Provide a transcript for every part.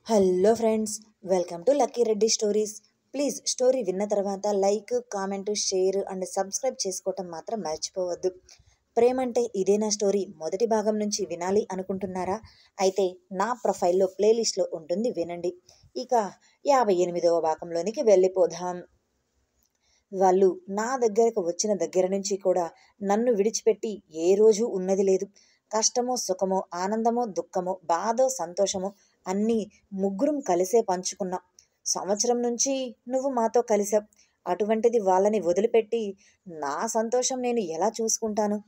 Hello friends, welcome to lucky Reddy stories. Please story విన్న తర్వాత like, comment, share and subscribe చేసుకోవటం మాత్రం మర్చిపోవద్దు. ప్రేమంటే ఇదేనా స్టోరీ మొదటి భాగం నుంచి వినాలి అనుకుంటున్నారా? అయితే నా ప్రొఫైల్లో ప్లేలిస్ట్లో ఉంటుంది, వినండి. ఇక 58వ భాగంలోనికి వెళ్ళిపోదాం. వాళ్ళు నా దగ్గరకు వచ్చిన దగ్గర నుంచి కూడా నన్ను విడిచిపెట్టి ఏ రోజు ఉన్నది లేదు. కష్టమో సుఖమో, ఆనందమో దుఃఖమో, బాధో సంతోషమో అన్నీ ముగ్గురం కలిసే పంచుకున్నాం. సంవత్సరం నుంచి నువ్వు మాతో కలిసావు. అటువంటిది వాళ్ళని వదిలిపెట్టి నా సంతోషం నేను ఎలా చూసుకుంటాను?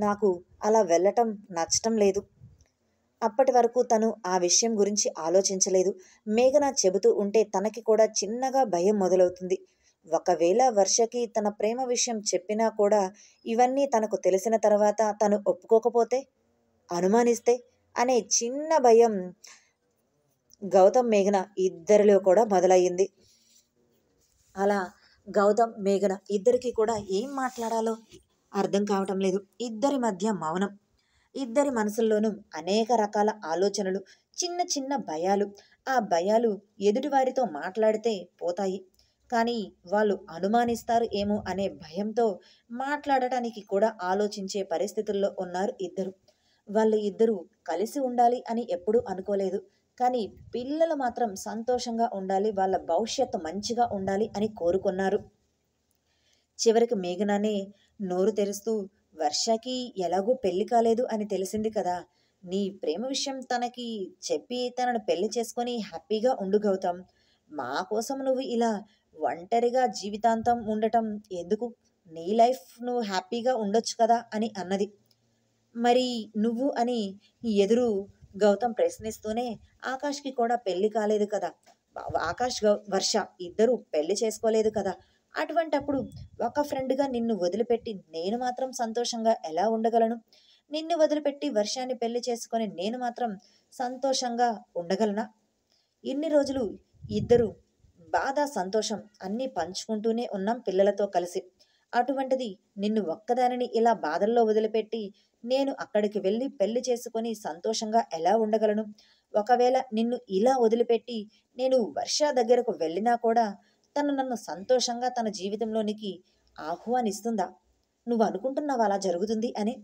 నాకు అలా వెళ్ళటం నచ్చటం లేదు. అప్పటి వరకు తను ఆ విషయం గురించి ఆలోచించలేదు. మేఘన చెబుతూ ఉంటే తనకి కూడా చిన్నగా భయం మొదలవుతుంది. ఒకవేళ వర్షకి తన ప్రేమ విషయం చెప్పినా కూడా ఇవన్నీ తనకు తెలిసిన తర్వాత తను ఒప్పుకోకపోతే, అనుమానిస్తే అనే చిన్న భయం గౌతమ్ మేఘన ఇద్దరిలో కూడా మొదలయ్యింది. అలా గౌతమ్ మేఘన ఇద్దరికి కూడా ఏం మాట్లాడాలో అర్థం కావటం లేదు. ఇద్దరి మధ్య మౌనం. ఇద్దరి మనసుల్లోనూ అనేక రకాల ఆలోచనలు, చిన్న చిన్న భయాలు. ఆ భయాలు ఎదుటివారితో మాట్లాడితే పోతాయి, కానీ వాళ్ళు అనుమానిస్తారు ఏమో అనే భయంతో మాట్లాడటానికి కూడా ఆలోచించే పరిస్థితుల్లో ఉన్నారు ఇద్దరు. వాళ్ళు ఇద్దరూ కలిసి ఉండాలి అని ఎప్పుడూ అనుకోలేదు, కానీ పిల్లలు మాత్రం సంతోషంగా ఉండాలి, వాళ్ళ భవిష్యత్తు మంచిగా ఉండాలి అని కోరుకున్నారు. చివరికి మేఘనానే నోరు తెరుస్తూ, వర్షకి ఎలాగూ పెళ్లి కాలేదు అని తెలిసింది కదా, నీ ప్రేమ విషయం తనకి చెప్పి తనను పెళ్లి చేసుకొని హ్యాపీగా ఉండు గౌతమ్. మా కోసం నువ్వు ఇలా ఒంటరిగా జీవితాంతం ఉండటం ఎందుకు? నీ లైఫ్ నువ్వు హ్యాపీగా ఉండొచ్చు కదా అని అన్నది. మరి నువ్వు అని ఎదురు గౌతమ్ ప్రశ్నిస్తూనే, ఆకాష్కి కూడా పెళ్లి కాలేదు కదా, వర్ష ఇద్దరు పెళ్లి చేసుకోలేదు కదా, అటువంటప్పుడు ఒక ఫ్రెండ్గా నిన్ను వదిలిపెట్టి నేను మాత్రం సంతోషంగా ఎలా ఉండగలను? నిన్ను వదిలిపెట్టి వర్షాన్ని పెళ్లి చేసుకొని నేను మాత్రం సంతోషంగా ఉండగలనా? ఇన్ని రోజులు ఇద్దరు బాధ సంతోషం అన్నీ పంచుకుంటూనే ఉన్నాం పిల్లలతో కలిసి. అటువంటిది నిన్ను ఒక్కదానిని ఇలా బాధల్లో వదిలిపెట్టి నేను అక్కడికి వెళ్ళి పెళ్లి చేసుకొని సంతోషంగా ఎలా ఉండగలను? ఒకవేళ నిన్ను ఇలా వదిలిపెట్టి నేను వర్ష దగ్గరకు వెళ్ళినా కూడా తను నన్ను సంతోషంగా తన జీవితంలోనికి ఆహ్వానిస్తుందా? నువ్వు అనుకుంటున్నావు అలా జరుగుతుంది అని?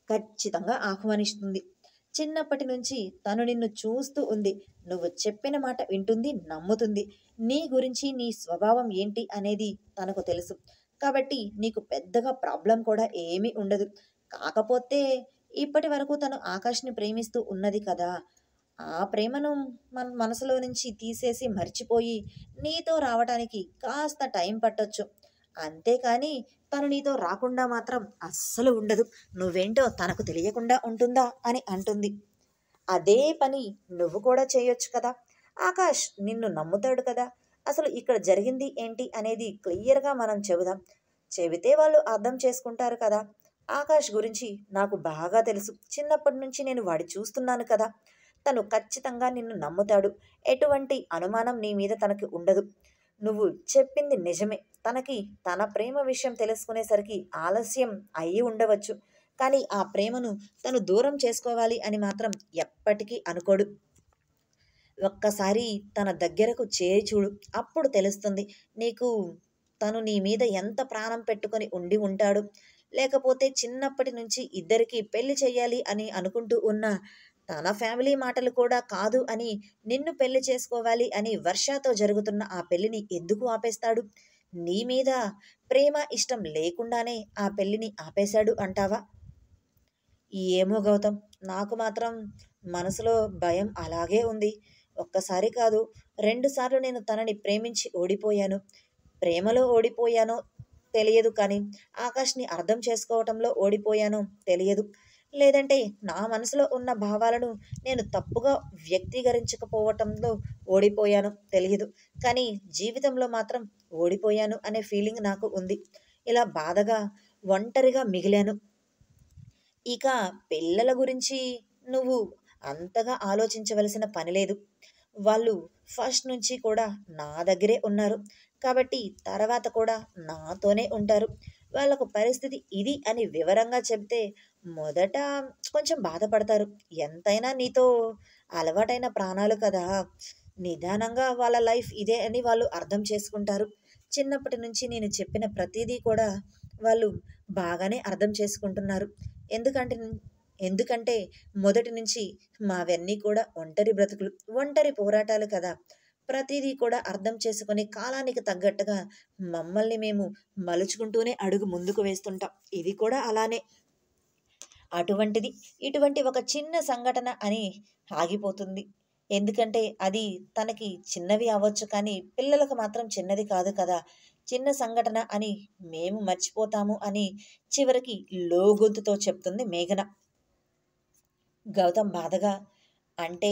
ఖచ్చితంగా ఆహ్వానిస్తుంది. చిన్నప్పటి నుంచి తను నిన్ను చూస్తూ ఉంది. నువ్వు చెప్పిన మాట వింటుంది, నమ్ముతుంది. నీ గురించి, నీ స్వభావం ఏంటి అనేది తనకు తెలుసు. కాబట్టి నీకు పెద్దగా ప్రాబ్లం కూడా ఏమీ ఉండదు. కాకపోతే ఇప్పటి వరకు తను ఆకాష్ని ప్రేమిస్తూ ఉన్నది కదా, ఆ ప్రేమను మన మనసులో నుంచి తీసేసి మర్చిపోయి నీతో రావటానికి కాస్త టైం పట్టొచ్చు. అంతేకాని తను నీతో రాకుండా మాత్రం అస్సలు ఉండదు. నువ్వేంటో తనకు తెలియకుండా ఉంటుందా అని అంటుంది. అదే పని నువ్వు కూడా చేయొచ్చు కదా. ఆకాష్ నిన్ను నమ్ముతాడు కదా. అసలు ఇక్కడ జరిగింది ఏంటి అనేది క్లియర్గా మనం చెబుదాం. చెబితే వాళ్ళు అర్థం చేసుకుంటారు కదా. ఆకాష్ గురించి నాకు బాగా తెలుసు. చిన్నప్పటి నుంచి నేను వాడి చూస్తున్నాను కదా. తను ఖచ్చితంగా నిన్ను నమ్ముతాడు. ఎటువంటి అనుమానం నీ మీద తనకి ఉండదు. నువ్వు చెప్పింది నిజమే. తనకి తన ప్రేమ విషయం తెలుసుకునేసరికి ఆలస్యం అయ్యి ఉండవచ్చు, కానీ ఆ ప్రేమను తను దూరం చేసుకోవాలి అని మాత్రం ఎప్పటికీ అనుకోడు. ఒక్కసారి తన దగ్గరకు చేరి చూడు, అప్పుడు తెలుస్తుంది నీకు తను నీ మీద ఎంత ప్రాణం పెట్టుకొని ఉండి ఉంటాడు. లేకపోతే చిన్నప్పటి నుంచి ఇద్దరికి పెళ్లి చెయ్యాలి అని అనుకుంటూ ఉన్న తన ఫ్యామిలీ మాటలు కూడా కాదు అని నిన్ను పెళ్లి చేసుకోవాలి అని వర్షతో జరుగుతున్న ఆ పెళ్లిని ఎందుకు ఆపేస్తాడు? నీ మీద ప్రేమ ఇష్టం లేకుండానే ఆ పెళ్లిని ఆపేశాడు అంటావా? ఏమో గౌతమ్, నాకు మాత్రం మనసులో భయం అలాగే ఉంది. ఒక్కసారి కాదు, 2 సార్లు నేను తనని ప్రేమించి ఓడిపోయాను. ప్రేమలో ఓడిపోయానో తెలియదు, కానీ ఆకాష్ని అర్థం చేసుకోవటంలో ఓడిపోయానో తెలియదు. లేదంటే నా మనసులో ఉన్న భావాలను నేను తప్పుగా వ్యక్తీకరించకపోవటంలో ఓడిపోయాను తెలియదు, కానీ జీవితంలో మాత్రం ఓడిపోయాను అనే ఫీలింగ్ నాకు ఉంది. ఇలా బాధగా ఒంటరిగా మిగిలాను. ఇక పిల్లల గురించి నువ్వు అంతగా ఆలోచించవలసిన పని లేదు. వాళ్ళు ఫస్ట్ నుంచి కూడా నా దగ్గరే ఉన్నారు. కాబట్టి తర్వాత కూడా నాతోనే ఉంటారు. వాళ్ళకు పరిస్థితి ఇది అని వివరంగా చెబితే మొదట కొంచెం బాధపడతారు. ఎంతైనా నీతో అలవాటైన ప్రాణాలు కదా. నిదానంగా వాళ్ళ లైఫ్ ఇదే అని వాళ్ళు అర్థం చేసుకుంటారు. చిన్నప్పటి నుంచి నేను చెప్పిన ప్రతిదీ కూడా వాళ్ళు బాగానే అర్థం చేసుకుంటున్నారు. ఎందుకంటే ఎందుకంటే మొదటి నుంచి మావన్నీ కూడా ఒంటరి బ్రతుకులు, ఒంటరి పోరాటాలు కదా. ప్రతిదీ కూడా అర్థం చేసుకొని కాలానికి తగ్గట్టుగా మమ్మల్ని మేము మలుచుకుంటూనే అడుగు ముందుకు వేస్తుంటాం. ఇది కూడా అలానే. అటువంటిది ఇటువంటి ఒక చిన్న సంఘటన అని ఆగిపోతుంది. ఎందుకంటే అది తనకి చిన్నవి అవ్వచ్చు కానీ పిల్లలకు మాత్రం చిన్నది కాదు కదా. చిన్న సంఘటన అని మేము మర్చిపోతాము అని చివరికి లోగొంతుతో చెప్తుంది మేఘన. గౌతమ్ బాధగా, అంటే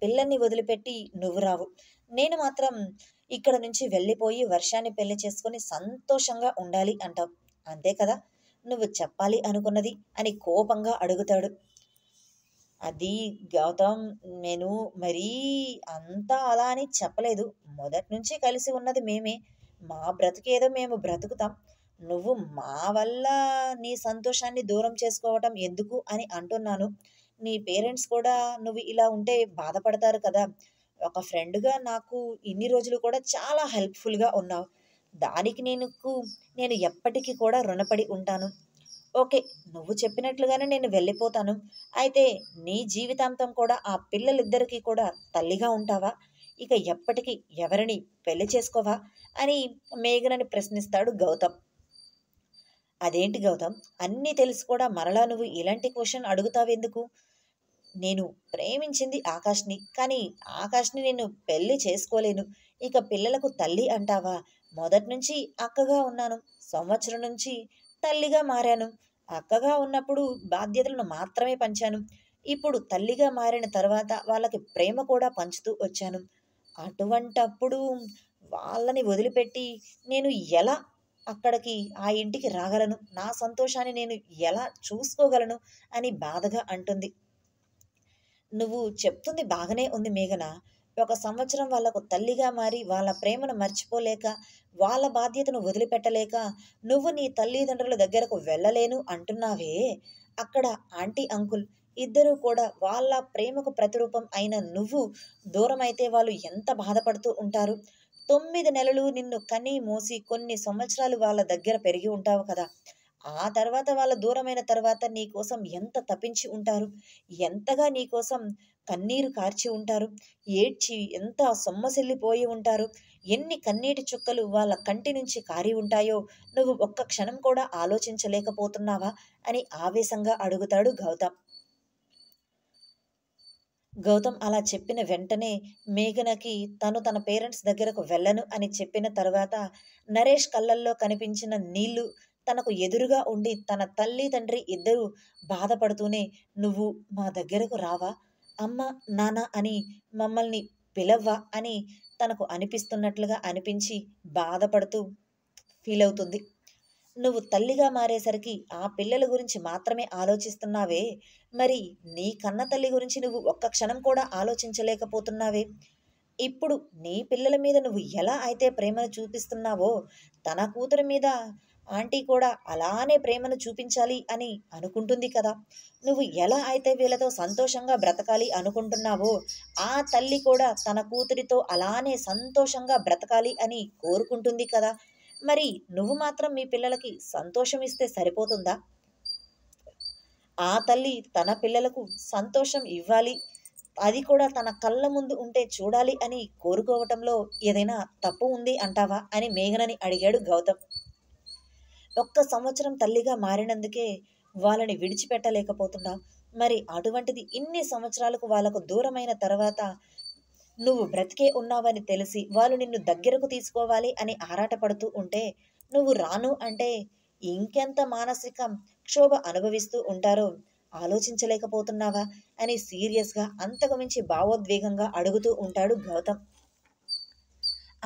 పిల్లల్ని వదిలిపెట్టి నువ్వు రావు. నేను మాత్రం ఇక్కడ నుంచి వెళ్ళిపోయి వర్షాన్ని పెళ్లి చేసుకొని సంతోషంగా ఉండాలి అంటావు. అంతే కదా నువ్వు చెప్పాలి అనుకున్నది అని కోపంగా అడుగుతాడు. అది గౌతమ్, నేను మరీ అంతా అలా అని చెప్పలేదు. మొదటి నుంచి కలిసి ఉన్నది మేమే. మా బ్రతికేదో మేము బ్రతుకుతాం. నువ్వు మా వల్ల నీ సంతోషాన్ని దూరం చేసుకోవటం ఎందుకు అని అంటున్నాను. నీ పేరెంట్స్ కూడా నువ్వు ఇలా ఉంటే బాధపడతారు కదా. ఒక ఫ్రెండ్గా నాకు ఇన్ని రోజులు కూడా చాలా హెల్ప్ఫుల్గా ఉన్నావు. దానికి నేను ఎప్పటికీ కూడా రుణపడి ఉంటాను. ఓకే, నువ్వు చెప్పినట్లుగానే నేను వెళ్ళిపోతాను. అయితే నీ జీవితాంతం కూడా ఆ పిల్లలిద్దరికీ కూడా తల్లిగా ఉంటావా? ఇక ఎప్పటికీ ఎవరిని పెళ్లి చేసుకోవా అని మేఘనని ప్రశ్నిస్తాడు గౌతమ్. అదేంటి గౌతమ్, అన్నీ తెలిసి కూడా మరలా నువ్వు ఇలాంటి క్వశ్చన్ అడుగుతావెందుకు? నేను ప్రేమించింది ఆకాష్ని, కానీ ఆకాష్ని నేను పెళ్లి చేసుకోలేను. ఇక పిల్లలకు తల్లి అంటావా? మొదటి నుంచి అక్కగా ఉన్నాను, సంవత్సరం నుంచి తల్లిగా మారాను. అక్కగా ఉన్నప్పుడు బాధ్యతలను మాత్రమే పంచాను. ఇప్పుడు తల్లిగా మారిన తర్వాత వాళ్ళకి ప్రేమ కూడా పంచుతూ వచ్చాను. అటువంటప్పుడు వాళ్ళని వదిలిపెట్టి నేను ఎలా అక్కడికి ఆ ఇంటికి రాగలను? నా సంతోషాన్ని నేను ఎలా చూసుకోగలను అని బాధగా అంటుంది. నువ్వు చెప్తుంది బాగానే ఉంది మేఘన. ఒక సంవత్సరం వాళ్ళకు తల్లిగా మారి వాళ్ళ ప్రేమను మర్చిపోలేక, వాళ్ళ బాధ్యతను వదిలిపెట్టలేక, నువ్వు నీ తల్లిదండ్రుల దగ్గరకు వెళ్ళలేను అంటున్నావే. అక్కడ ఆంటీ అంకుల్ ఇద్దరూ కూడా వాళ్ళ ప్రేమకు ప్రతిరూపం అయిన నువ్వు దూరమైతే వాళ్ళు ఎంత బాధపడుతూ ఉంటారు. 9 నెలలు నిన్ను కని మోసి కొన్ని సంవత్సరాలు వాళ్ళ దగ్గర పెరిగి ఉంటావు కదా. ఆ తర్వాత వాళ్ళ దూరమైన తర్వాత నీకోసం ఎంత తపించి ఉంటారు. ఎంతగా నీకోసం కన్నీరు కార్చి ఉంటారు. ఏడ్చి ఎంత సొమ్మసిల్లిపోయి ఉంటారు. ఎన్ని కన్నీటి చుక్కలు వాళ్ళ కంటి నుంచి కారి ఉంటాయో నువ్వు ఒక్క క్షణం కూడా ఆలోచించలేకపోతున్నావా అని ఆవేశంగా అడుగుతాడు గౌతమ్. గౌతమ్ అలా చెప్పిన వెంటనే మేఘనకి తను తన పేరెంట్స్ దగ్గరకు వెళ్ళను అని చెప్పిన తర్వాత నరేష్ కళ్ళల్లో కనిపించిన నీళ్లు తనకు ఎదురుగా ఉండి తన తల్లి తండ్రి ఇద్దరూ బాధపడుతూనే, నువ్వు మా దగ్గరకు రావా, అమ్మ నాన్న అని మమ్మల్ని పిలవ్వా అని తనకు అనిపిస్తున్నట్లుగా అనిపించి బాధపడుతూ ఫీల్ అవుతుంది. నువ్వు తల్లిగా మారేసరికి ఆ పిల్లల గురించి మాత్రమే ఆలోచిస్తున్నావే, మరి నీ కన్న తల్లి గురించి నువ్వు ఒక్క క్షణం కూడా ఆలోచించలేకపోతున్నావే. ఇప్పుడు నీ పిల్లల మీద నువ్వు ఎలా అయితే ప్రేమను చూపిస్తున్నావో తన కూతురి మీద ఆంటీ కూడా అలానే ప్రేమను చూపించాలి అని అనుకుంటుంది కదా. నువ్వు ఎలా అయితే వీళ్ళతో సంతోషంగా బ్రతకాలి అనుకుంటున్నావో ఆ తల్లి కూడా తన కూతురితో అలానే సంతోషంగా బ్రతకాలి అని కోరుకుంటుంది కదా. మరి నువ్వు మాత్రం మీ పిల్లలకి సంతోషం ఇస్తే సరిపోతుందా? ఆ తల్లి తన పిల్లలకు సంతోషం ఇవ్వాలి, అది కూడా తన కళ్ళ ముందు ఉంటే చూడాలి అని కోరుకోవటంలో ఏదైనా తప్పు ఉంది అంటావా అని మేఘనని అడిగాడు గౌతమ్. ఒక్క సంవత్సరం తల్లిగా మారినందుకే వాళ్ళని విడిచిపెట్టలేకపోతున్నావు. మరి అటువంటిది ఇన్ని సంవత్సరాలకు వాళ్ళకు దూరమైన తర్వాత నువ్వు బ్రతికే ఉన్నావని తెలిసి వాళ్ళు నిన్ను దగ్గరకు తీసుకోవాలి అని ఆరాటపడుతూ ఉంటే నువ్వు రాను అంటే ఇంకెంత మానసిక క్షోభ అనుభవిస్తూ ఉంటారో ఆలోచించలేకపోతున్నావా అని సీరియస్గా అంతకు మించి భావోద్వేగంగా అడుగుతూ ఉంటాడు గౌతమ్.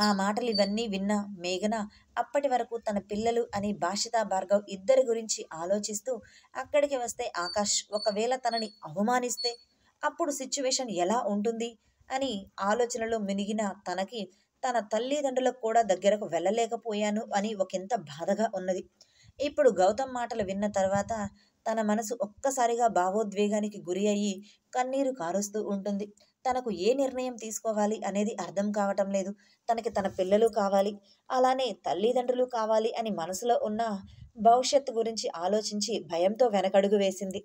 ఆ మాటలు ఇవన్నీ విన్న మేఘన అప్పటి వరకు తన పిల్లలు అని భాషిత భార్గవ్ ఇద్దరి గురించి ఆలోచిస్తూ అక్కడికి వస్తే ఆకాష్ ఒకవేళ తనని అవమానిస్తే అప్పుడు సిచ్యువేషన్ ఎలా ఉంటుంది అని ఆలోచనలో మినిగిన తనకి తన తల్లిదండ్రులకు కూడా దగ్గరకు వెళ్ళలేకపోయాను అని ఒకంత బాధగా ఉన్నది. ఇప్పుడు గౌతమ్ మాటలు విన్న తర్వాత తన మనసు ఒక్కసారిగా భావోద్వేగానికి గురి అయ్యి కన్నీరు కారుస్తూ ఉంటుంది. తనకు ఏ నిర్ణయం తీసుకోవాలి అనేది అర్థం కావటం లేదు. తనకి తన పిల్లలు కావాలి, అలానే తల్లిదండ్రులు కావాలి అని మనసులో ఉన్న భవిష్యత్తు గురించి ఆలోచించి భయంతో వెనకడుగు వేసింది.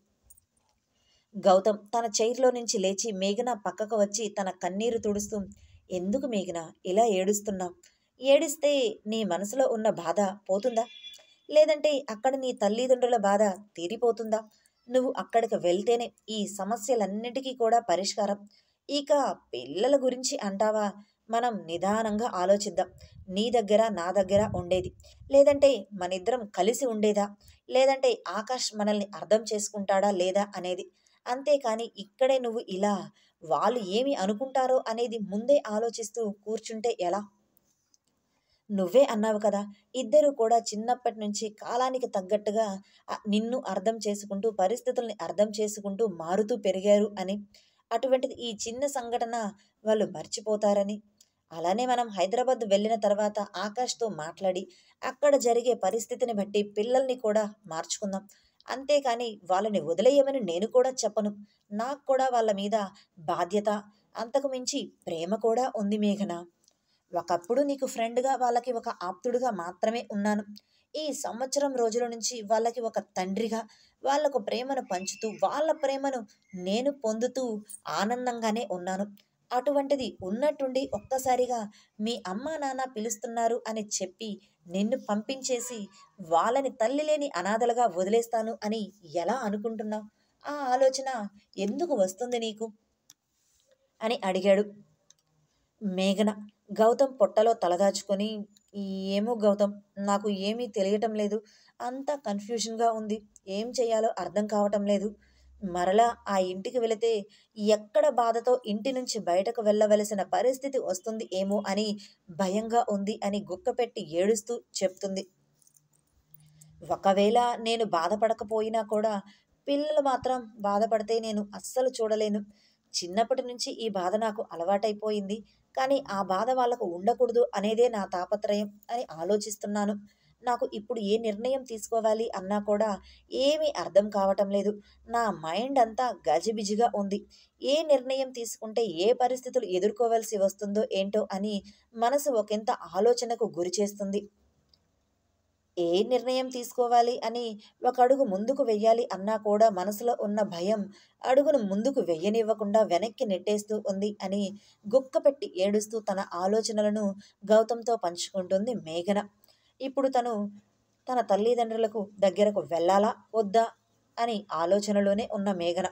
గౌతమ్ తన చైర్‌లో నుంచి లేచి మేఘన పక్కకు వచ్చి తన కన్నీరు తుడుస్తూ, "ఎందుకు మేఘన ఇలా ఏడుస్తున్నావు? ఏడిస్తే నీ మనసులో ఉన్న బాధ పోతుందా? లేదంటే అక్కడ నీ తల్లిదండ్రుల బాధ తీరిపోతుందా? నువ్వు అక్కడికి వెళ్తేనే ఈ సమస్యలన్నిటికీ కూడా పరిష్కారం. ఇక పిల్లల గురించి అంటావా? మనం నిదానంగా ఆలోచిద్దాం. నీ దగ్గర, నా దగ్గర ఉండేది. లేదంటే మనిద్దరం కలిసి ఉండేదా? లేదంటే ఆకాష్ మనల్ని అర్థం చేసుకుంటాడా లేదా అనేది. అంతేకాని ఇక్కడే నువ్వు ఇలా వాళ్ళు ఏమి అనుకుంటారో అనేది ముందే ఆలోచిస్తూ కూర్చుంటే ఎలా? నువ్వే అన్నావు కదా! ఇద్దరూ కూడా చిన్నప్పటి నుంచి కాలానికి తగ్గట్టుగా నిన్ను అర్థం చేసుకుంటూ, పరిస్థితుల్ని అర్థం చేసుకుంటూ మారుతూ పెరిగారు అని. అటువంటిది ఈ చిన్న సంఘటన వాళ్ళు మర్చిపోతారని. అలానే మనం హైదరాబాద్ వెళ్ళిన తర్వాత ఆకాష్‌తో మాట్లాడి, అక్కడ జరిగే పరిస్థితిని బట్టి పిల్లల్ని కూడా మార్చుకుందాం. అంతేకాని వాళ్ళని వదిలేయమని నేను కూడా చెప్పను. నాకు కూడా వాళ్ళ మీద బాధ్యత, అంతకు మించి ప్రేమ కూడా ఉంది మేఘన. ఒకప్పుడు నీకు ఫ్రెండ్‌గా, వాళ్ళకి ఒక ఆప్తుడుగా మాత్రమే ఉన్నాను. ఈ సంవత్సరం రోజుల నుంచి వాళ్ళకి ఒక తండ్రిగా, వాళ్ళకు ప్రేమను పంచుతూ, వాళ్ళ ప్రేమను నేను పొందుతూ ఆనందంగానే ఉన్నాను. అటువంటిది ఉన్నట్టుండి ఒక్కసారిగా మీ అమ్మా, నాన్న పిలుస్తున్నారు అని చెప్పి నిన్ను పంపించేసి, వాళ్ళని తల్లి లేని అనాథలుగా వదిలేస్తాను అని ఎలా అనుకుంటున్నావు? ఆ ఆలోచన ఎందుకు వస్తుంది నీకు? అని అడిగాడు. మేఘన. గౌతమ్ పొట్టలో తలదాచుకొని, ఏమో గౌతమ్, నాకు ఏమీ తెలియటం లేదు. అంతా కన్‌ఫ్యూజన్‌గా ఉంది. ఏం చేయాలో అర్థం కావటం లేదు. మరలా ఆ ఇంటికి వెళితే ఎక్కడ బాధతో ఇంటి నుంచి బయటకు వెళ్ళవలసిన పరిస్థితి వస్తుంది ఏమో అని భయంగా ఉంది అని గుక్కపెట్టి ఏడుస్తూ చెప్తుంది. ఒకవేళ నేను బాధపడకపోయినా కూడా పిల్లలు మాత్రం బాధపడితే నేను అస్సలు చూడలేను. చిన్నప్పటి నుంచి ఈ బాధ నాకు అలవాటైపోయింది. కానీ ఆ బాధ వాళ్ళకు ఉండకూడదు అనేదే నా తాపత్రయం అని ఆలోచిస్తున్నాను. నాకు ఇప్పుడు ఏ నిర్ణయం తీసుకోవాలి అన్నా కూడా ఏమీ అర్థం కావటం లేదు. నా మైండ్ అంతా గజిబిజిగా ఉంది. ఏ నిర్ణయం తీసుకుంటే ఏ పరిస్థితులు ఎదుర్కోవాల్సి వస్తుందో ఏంటో అని మనసు ఒకంత ఆలోచనకు గురిచేస్తుంది. ఏ నిర్ణయం తీసుకోవాలి అని ఒక అడుగు ముందుకు వెయ్యాలి అన్నా కూడా మనసులో ఉన్న భయం అడుగును ముందుకు వెయ్యనివ్వకుండా వెనక్కి నెట్టేస్తూ ఉంది అని గుక్కపెట్టి ఏడుస్తూ తన ఆలోచనలను గౌతమ్‌తో పంచుకుంటుంది మేఘన. ఇప్పుడు తను తన తల్లిదండ్రులకు దగ్గరకు వెళ్ళాలా? వద్దా? అని ఆలోచనలోనే ఉన్న మేఘన.